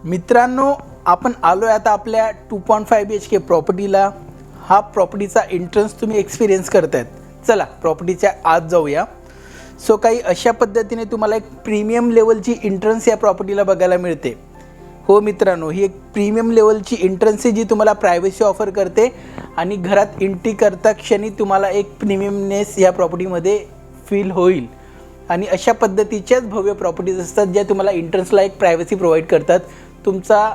मित्रांनो, आपण आलो आहे आता आपल्या 2.5 BHK प्रॉपर्टीला. हा प्रॉपर्टीचा एंट्रन्स तुम्ही एक्सपिरियन्स करतायत. चला प्रॉपर्टीच्या आत जाऊया. सो काही अशा पद्धतीने तुम्हाला एक प्रीमियम लेवलची एंट्रन्स या प्रॉपर्टीला बघायला मिळते. हो मित्रांनो, ही एक प्रीमियम लेवलची एंट्रन्स आहे जी तुम्हाला प्रायव्हसी ऑफर करते आणि घरात एंट्री करता क्षणी तुम्हाला एक प्रीमियमनेस या प्रॉपर्टीमध्ये फील होईल. आणि अशा पद्धतीच्याच भव्य प्रॉपर्टीज असतात ज्या तुम्हाला एंट्रन्सला एक प्रायव्हसी प्रोव्हाइड करतात, तुमचा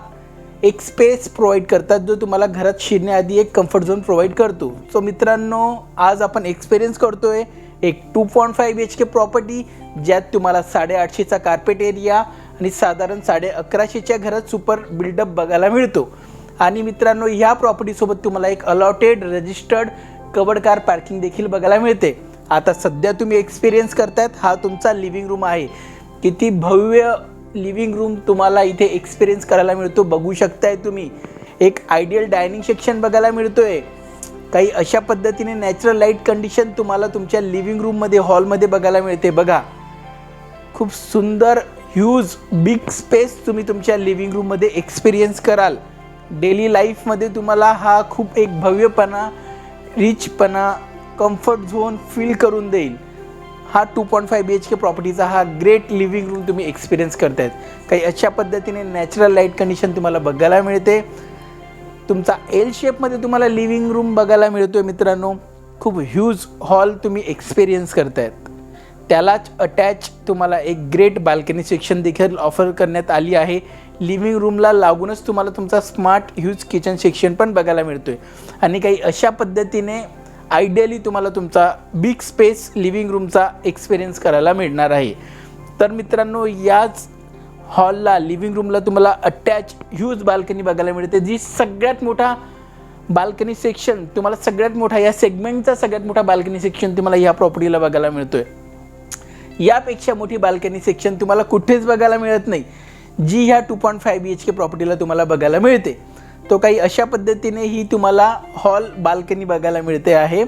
एक स्पेस प्रोव्हाइड करतात जो तुम्हाला घरात शिरण्याआधी एक कम्फर्ट झोन प्रोव्हाइड करतो. सो मित्रांनो, आज आपण एक्सपिरियन्स करतोय एक 2.5 BHK प्रॉपर्टी ज्यात तुम्हाला 850चा कार्पेट एरिया आणि साधारण 1150च्या घरात सुपर बिल्डअप बघायला मिळतो. आणि मित्रांनो, ह्या प्रॉपर्टीसोबत तुम्हाला एक allotted registered covered car parking देखील बघायला मिळते. आता सध्या तुम्ही एक्सपिरियन्स करतायत हा तुमचा लिव्हिंग रूम आहे. किती भव्य लिव्हिंग रूम तुम्हाला इथे एक्सपिरियन्स करायला मिळतो बघू शकताय तुम्ही. एक आयडियल डायनिंग सेक्शन बघायला मिळतोय. काही अशा पद्धतीने नॅचरल लाईट कंडिशन तुम्हाला तुमच्या लिव्हिंग रूममध्ये हॉलमध्ये बघायला मिळते. बघा, खूप सुंदर ह्यूज बिग स्पेस तुम्ही तुमच्या लिव्हिंग रूममध्ये एक्सपिरियन्स कराल. डेली लाईफमध्ये तुम्हाला हा खूप एक भव्यपणा, रिचपणा, कम्फर्ट झोन फील करून देईल. हा 2.5 BHK प्रॉपर्टीचा हा ग्रेट लिव्हिंग रूम तुम्ही एक्सपिरियन्स करतायत. काही अशा पद्धतीने नॅचरल लाईट कंडिशन तुम्हाला बघायला मिळते. तुमचा एल शेपमध्ये तुम्हाला लिव्हिंग रूम बघायला मिळतोय. मित्रांनो, खूप ह्यूज हॉल तुम्ही एक्सपिरियन्स करतायत. त्यालाच अटॅच तुम्हाला एक ग्रेट बाल्कनी सेक्शन देखील ऑफर करण्यात आली आहे. लिव्हिंग रूमला लागूनच तुम्हाला तुमचा स्मार्ट ह्यूज किचन सेक्शन पण बघायला मिळतोय. आणि काही अशा पद्धतीने आयडियली तुम्हाला तुमचा बिग स्पेस लिव्हिंग रूमचा एक्सपिरियन्स करायला मिळणार आहे. तर मित्रांनो, याच हॉलला लिव्हिंग रूमला तुम्हाला अटॅच ह्यूज बाल्कनी बघायला मिळते, जी सगळ्यात मोठा बाल्कनी सेक्शन तुम्हाला सगळ्यात मोठा या सेगमेंटचा सगळ्यात मोठा बाल्कनी सेक्शन तुम्हाला या प्रॉपर्टीला बघायला मिळतोय. यापेक्षा मोठी बाल्कनी सेक्शन तुम्हाला कुठेच बघायला मिळत नाही, जी ह्या 2.5 BHK प्रॉपर्टीला तुम्हाला बघायला मिळते. तो काही अशा पद्धतीने ही तुम्हाला हॉल बाल्कनी बघायला मिळते आहे.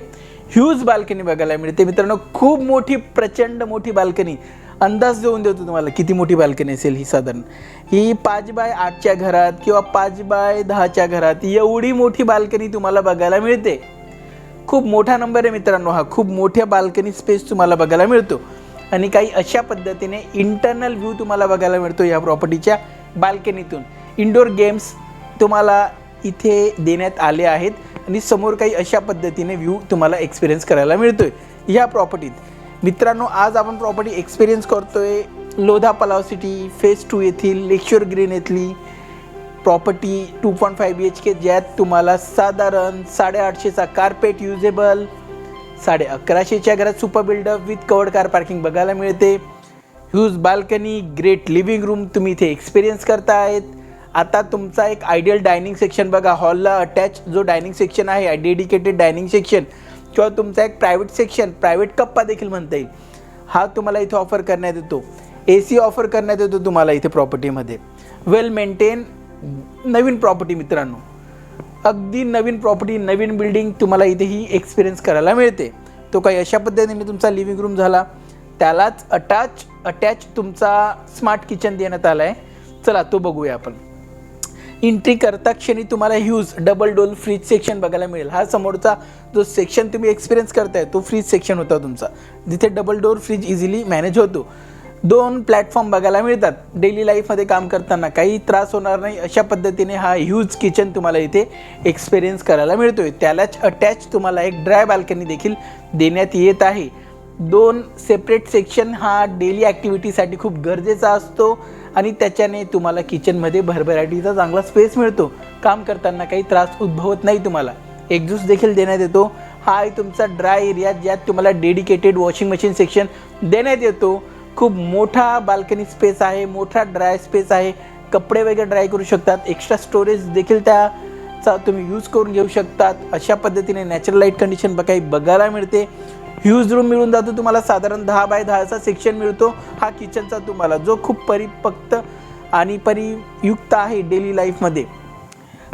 ह्यूज बाल्कनी बघायला मिळते. मित्रांनो, खूप मोठी, प्रचंड मोठी बाल्कनी. अंदाज देऊन देतो तुम्हाला किती मोठी बाल्कनी असेल ही. साधारण ही 5x8च्या घरात किंवा 5x10च्या घरात एवढी मोठी बाल्कनी तुम्हाला बघायला मिळते. खूप मोठा नंबर आहे मित्रांनो हा. खूप मोठ्या बाल्कनी स्पेस तुम्हाला बघायला मिळतो. आणि काही अशा पद्धतीने इंटरनल व्ह्यू तुम्हाला बघायला मिळतो या प्रॉपर्टीच्या बाल्कनीतून. इंडोर गेम्स तुम्हाला इथे देण्यात आले आहेत आणि समोर काही अशा पद्धतीने व्ह्यू तुम्हाला एक्सपिरियन्स करायला मिळतोय या प्रॉपर्टीत. मित्रांनो, आज आपण प्रॉपर्टी एक्सपिरियन्स करतोय लोधा पलाव सिटी फेज 2 येथील लेकशोर ग्रीन येथली प्रॉपर्टी 2.5 BHK, ज्यात तुम्हाला साधारण 850चा कार्पेट युजेबल, 1150च्या घरात super buildup with covered car parking बघायला मिळते. Huge balcony, great living room तुम्ही इथे एक्सपिरियन्स करतायत. आता तुमचा एक आयडियल डायनिंग सेक्शन बघा. हॉलला अटॅच जो डायनिंग सेक्शन आहे, डेडिकेटेड डायनिंग सेक्शन किंवा तुमचा एक प्रायव्हेट सेक्शन, प्रायव्हेट कप्पा देखील म्हणता येईल, हा तुम्हाला इथे ऑफर करण्यात येतो. AC ऑफर करण्यात येतो तुम्हाला इथे प्रॉपर्टीमध्ये. वेल मेंटेन नवीन प्रॉपर्टी मित्रांनो, अगदी नवीन प्रॉपर्टी, नवीन बिल्डिंग तुम्हाला इथेही एक्सपिरियन्स करायला मिळते. तो काही अशा पद्धतीने तुमचा लिव्हिंग रूम झाला. त्यालाच अटॅच तुमचा स्मार्ट किचन देण्यात आला आहे. चला तो बघूया आपण. एंट्री करता क्षणी तुम्हाला huge double door fridge section बघायला मिळेल. हा समोरचा जो सेक्शन तुम्ही एक्सपिरियन्स करताय तो फ्रीज सेक्शन होता तुमचा, जिथे double door fridge easily manage होतो. 2 प्लॅटफॉर्म बघायला मिळतात. डेली लाईफमध्ये काम करताना काही त्रास होणार नाही अशा पद्धतीने हा ह्यूज किचन तुम्हाला इथे एक्सपिरियन्स करायला मिळतोय. त्यालाच अटॅच तुम्हाला एक ड्राय बाल्कनी देखील देण्यात येत आहे. 2 सेपरेट सेक्शन हा डेली ॲक्टिव्हिटीसाठी खूप गरजेचा असतो आणि त्याच्याने तुम्हाला किचनमध्ये भरभराटीचा चांगला स्पेस मिळतो. काम करताना काही त्रास उद्भवत नाही. तुम्हाला एक्झॉस्ट देखील देण्यात येतो. हा आहे तुमचा ड्राय एरिया, ज्यात तुम्हाला डेडिकेटेड वॉशिंग मशीन सेक्शन देण्यात येतो. खूप मोठा बाल्कनी स्पेस आहे, मोठा ड्राय स्पेस आहे. कपडे वगैरे ड्राय करू शकतात. एक्स्ट्रा स्टोरेज देखील त्याचा तुम्ही यूज करून घेऊ शकतात. अशा पद्धतीने नॅचरल लाईट कंडिशन काही बघायला मिळते. ह्यूज रूम मिळून जातो तुम्हाला. साधारण 10x10चा सेक्शन मिळतो हा किचनचा तुम्हाला, जो खूप परिपक्त आणि परियुक्त आहे डेली लाईफमध्ये.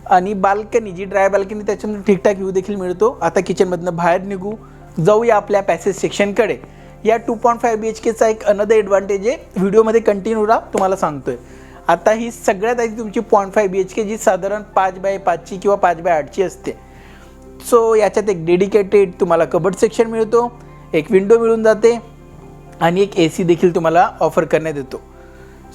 आणि बाल्कनी जी ड्राय बाल्कनी त्याच्यामध्ये ठीकठाक व्ह्यू देखील मिळतो. आता किचनमधनं बाहेर निघू, जाऊया आपल्या पॅसेज सेक्शनकडे. या 2.5 BHKचा एक अनदर ॲडव्हान्टेज आहे, व्हिडिओमध्ये कंटिन्यू राहा तुम्हाला सांगतोय. आता ही सगळ्यात आधी तुमची 0.5 BHK जी साधारण 5x5 किंवा 5x8 असते. सो याच्यात एक डेडिकेटेड तुम्हाला कबर्ड सेक्शन मिळतो, एक विंडो मिळून जाते आणि एक AC देखील तुम्हाला ऑफर करण्यात येतो.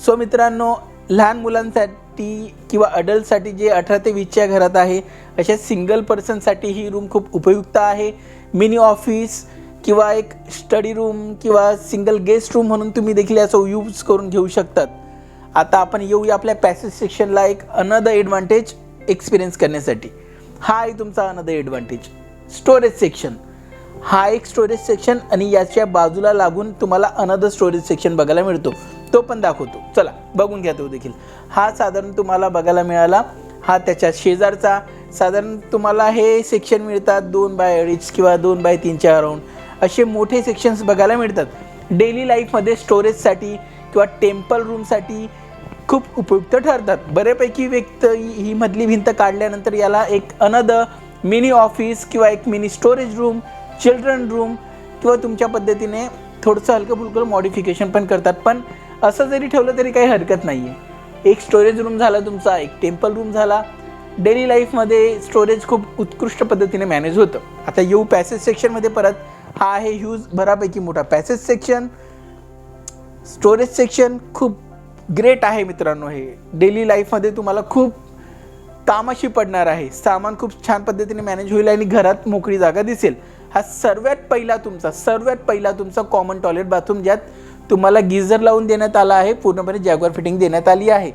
सो मित्रांनो, लहान मुलांसाठी किंवा अडल्टसाठी जे 18 ते 20च्या घरात आहे अशा सिंगल पर्सनसाठी ही रूम खूप उपयुक्त आहे. मिनी ऑफिस किंवा एक स्टडी रूम किंवा सिंगल गेस्ट रूम म्हणून तुम्ही देखील याचा यूज करून घेऊ शकतात. आता आपण येऊया आपल्या पॅसेज सेक्शनला एक अनदर एडव्हान्टेज एक्सपिरियन्स करण्यासाठी. हा आहे तुमचा अनदर एडव्हान्टेज, स्टोरेज सेक्शन. हा एक स्टोरेज सेक्शन आणि याच्या बाजूला लागून तुम्हाला अनदर स्टोरेज सेक्शन बघायला मिळतो, तो पण दाखवतो. चला बघून घ्या तो देखील. हा साधारण तुम्हाला बघायला मिळाला. हा त्याच्या शेजारचा साधारण तुम्हाला हे सेक्शन मिळतात 2x2 किंवा 2x3च्या अराउंड असे मोठे सेक्शन्स बघायला मिळतात. डेली लाईफमध्ये स्टोरेजसाठी किंवा टेम्पल रूमसाठी खूप उपयुक्त ठरतात. बऱ्यापैकी व्यक्ती ही मधली भिंत काढल्यानंतर याला एक अनदर मिनी ऑफिस किंवा एक mini storage room, children room किंवा तुमच्या पद्धतीने थोडंसं हलकं फुलकं मॉडिफिकेशन पण करतात. पण असं जरी ठेवलं तरी काही हरकत नाही आहे. एक स्टोरेज रूम झाला तुमचा, एक टेम्पल रूम झाला. डेली लाईफमध्ये स्टोरेज खूप उत्कृष्ट पद्धतीने मॅनेज होतं. आता येऊ पॅसेज सेक्शनमध्ये परत. हा आहे ह्यूज बऱ्यापैकी मोठा पॅसेज सेक्शन. स्टोरेज सेक्शन खूप ग्रेट आहे मित्रांनो. हे डेली लाईफमध्ये तुम्हाला खूप कामाशी पडणार आहे. सामान खूप छान पद्धतीने मॅनेज होईल आणि घरात मोकळी जागा दिसेल. हा सर्वात पहिला तुमचा कॉमन टॉयलेट बाथरूम, ज्यात तुम्हाला गिझर लावून देण्यात आला आहे, पूर्णपणे जॅग्वार फिटिंग देण्यात आली आहे.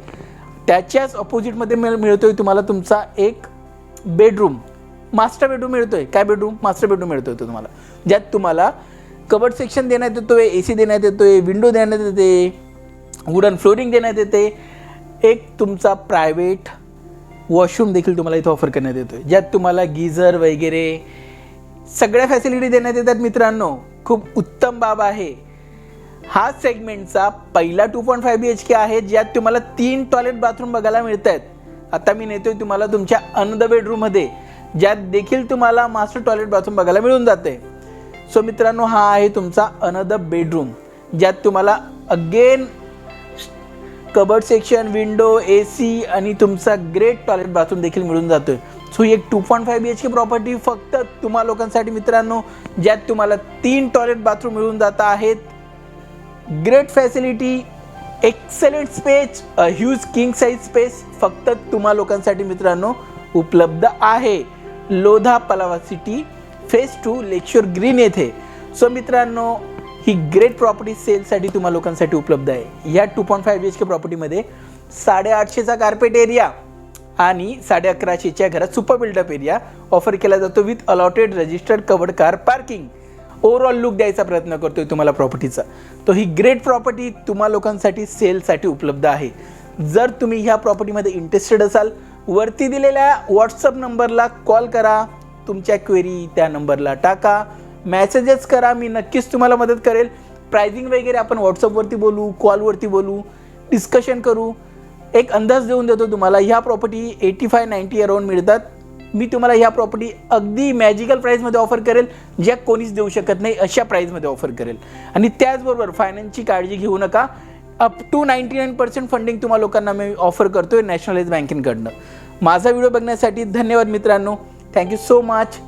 त्याच्याच ऑपोजिटमध्ये मिळतोय तुम्हाला तुमचा एक बेडरूम, मास्टर बेडरूम मिळतोय. काय बेडरूम? मास्टर बेडरूम मिळतोय तुम्हाला, ज्यात तुम्हाला कबर्ड सेक्शन देण्यात येतोय, AC देण्यात येतोय, विंडो देण्यात येते, वुडन फ्लोरिंग देण्यात येते. एक तुमचा प्रायव्हेट वॉशरूम देखील तुम्हाला इथं ऑफर करण्यात येतोय, ज्यात तुम्हाला गिझर वगैरे सगळ्या फॅसिलिटी देण्यात येतात. मित्रांनो, खूप उत्तम बाब आहे. हा सेगमेंटचा पहिला 2.5 BHK आहे, ज्यात तुम्हाला 3 टॉयलेट बाथरूम बघायला मिळत आहेत. आता मी नेतोय तुम्हाला तुमच्या अनदर बेडरूममध्ये, ज्यात देखील तुम्हाला मास्टर टॉयलेट बाथरूम बघायला मिळून जाते. सो मित्रांनो, हा आहे तुमचा अनदर बेडरूम, ज्यात तुम्हाला again cupboard section, window, AC आणि तुमचा ग्रेट टॉयलेट बाथरूम देखील मिळून जातोय. सो ही एक 2.5 BHK प्रॉपर्टी फक्त तुम्हा लोकांसाठी मित्रांनो, ज्यात तुम्हाला 3 टॉयलेट बाथरूम मिळून जात आहेत. Great facility, excellent space, huge king size space फक्त तुम्हा लोकांसाठी मित्रांनो उपलब्ध आहे. Lodha Palava city phase 2 lakeshore green येथे. सो मित्रांनो, ही ग्रेट प्रॉपर्टी सेलसाठी तुम्हा लोकांसाठी उपलब्ध आहे. ह्या 2.5 BHK प्रॉपर्टीमध्ये 850चा कार्पेट एरिया आणि 1150च्या घरात सुपर बिल्डअप एरिया ऑफर केला जातो with allotted registered covered car parking. Overall look द्यायचा प्रयत्न करतोय तुम्हाला प्रॉपर्टीचा. तो ही ग्रेट प्रॉपर्टी तुम्हा लोकांसाठी सेलसाठी उपलब्ध आहे. जर तुम्ही ह्या प्रॉपर्टीमध्ये इंटरेस्टेड असाल, वरती दिलेल्या व्हॉट्सअप नंबरला कॉल करा, तुमच्या क्वेरी त्या नंबरला टाका, मेसेजेस करा, मी नक्कीच तुम्हाला मदत करेल. प्राइसिंग वगैरे आपण व्हॉट्सअपवरती बोलू, कॉलवरती बोलू, डिस्कशन करू. एक अंदाज देऊन देतो तुम्हाला. ह्या प्रॉपर्टी 85-90 अराउंड मिळतात. मी तुम्हाला ह्या प्रॉपर्टी अगदी मॅजिकल प्राईसमध्ये ऑफर करेल, ज्या कोणीच देऊ शकत नाही अशा प्राईसमध्ये ऑफर करेल. आणि त्याचबरोबर फायनान्सची काळजी घेऊ नका. अप टू 99% फंडिंग तुम्हा लोकांना मी ऑफर करतोय नॅशनलाइज बँकेकडनं. माझा व्हिडिओ बघण्यासाठी धन्यवाद मित्रांनो. Thank you so much.